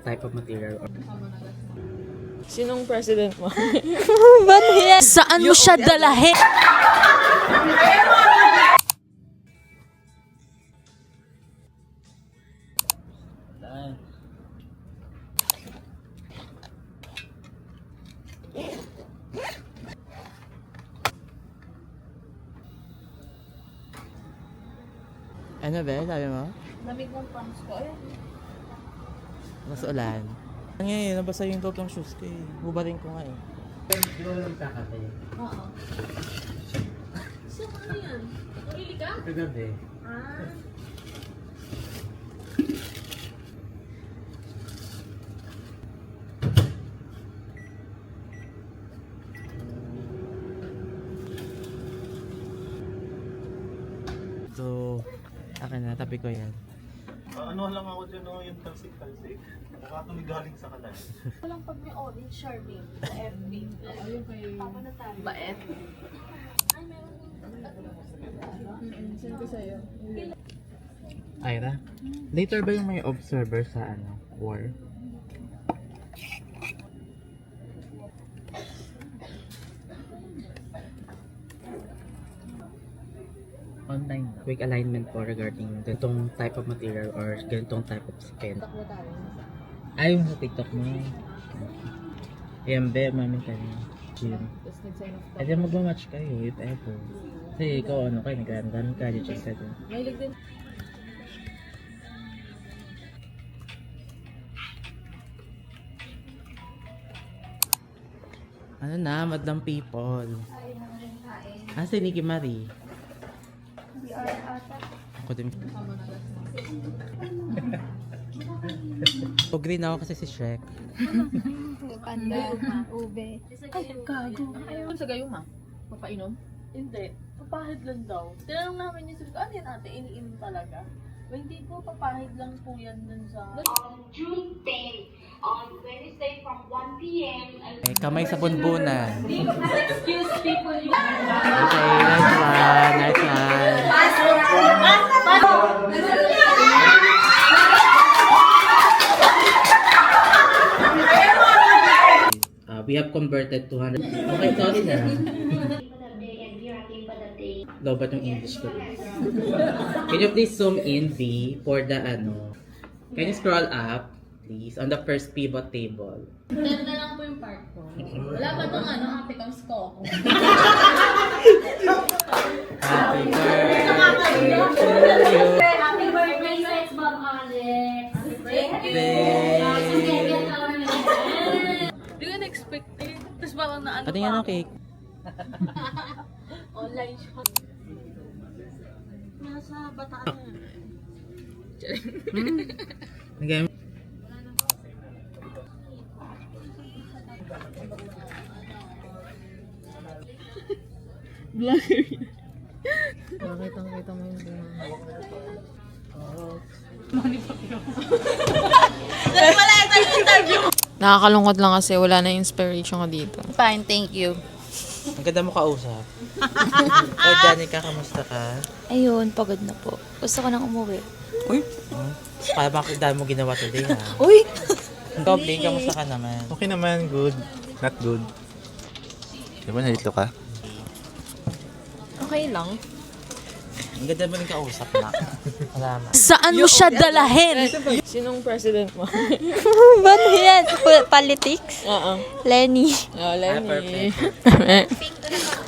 type of material. Sinong president mo? Ba't yan? Saan mo siya dalahin? Ano ba? Sabi mo? Lamig ng pants ko. Ayun. Mas ulan. Ngayon, nabasa yung top ng shoes ko eh. Hubarin ko nga eh. Di ba lang kakatay? Oo. So, ano yan? Urili ka? Kagabi. Ah. So, akin na, tabi ko yan. Ano lang ako dyan, no? Yung talsik-talsik. Mukha ito may galing sa kalan. Walang pag may orange Charmaine sa FB. Ayun kayo. Tama na tayo. Baet? Ay, meron Send ko sa'yo. Ira, later ba yung may observer sa ano, war? Online na. Quick alignment po regarding ganitong type of material or ganitong type of skin. Takbo tayo. Ay, yung sa TikTok mo. Ayan, be, mami ka niya. Gym. Tapos nag-sign off Ay, di magmamatch kayo, if ever. Kasi ikaw, ano kayo, nagkaroon ka, check ka din. Mahilig din. Ano na, madlang people. Ah, si Nikki Marie. Ako din. Pag green ako kasi si Shrek. Panda, ube. Ay, gago. Ayun sa gayuma. Papainom? Hindi. Papahid lang daw. Tinanong namin yung sabi ko, ano yan ate? Iniinom talaga? Well, hindi po, papahid lang po yan dun sa... On June 10, on Wednesday from 1 p.m. Eh, kamay sa bunbunan. Excuse people you... Okay, nice one, nice one. We have converted 200. Okay, sorry na. Lobat yung English ko. Can you please zoom in, V, for the ano? Can you scroll up, please, on the first pivot table? Ganda lang po yung part ko. Wala pa itong ano, happy comes ko. Happy birthday to you. Happy birthday, Sex Bomb Alex! Thank you! Hindi ko na-expect eh. Tapos parang na ano Pati nga ng cake. online shop. Nasa Bataan. Okay. Vlogger yan. Nakita mo yung bunga. Nakakalungkot lang kasi wala na inspiration ko dito. Fine, thank you. Ang ganda mo kausap. Oh, Danica, kamusta ka? Ayun, pagod na po. Gusto ko nang umuwi. Uy! Para bakit dami mo ginawa today, ha? Uy! Ikaw, Bing, kamusta ka naman? Okay naman, good. Not good. Di ba nalito ka? Okay lang. Ang ganda mo rin kausap na. Salamat. Saan mo siya dalahin? Sinong president mo? Ba't yan? Politics? Oo. Lenny. Oh, Lenny. Perfect.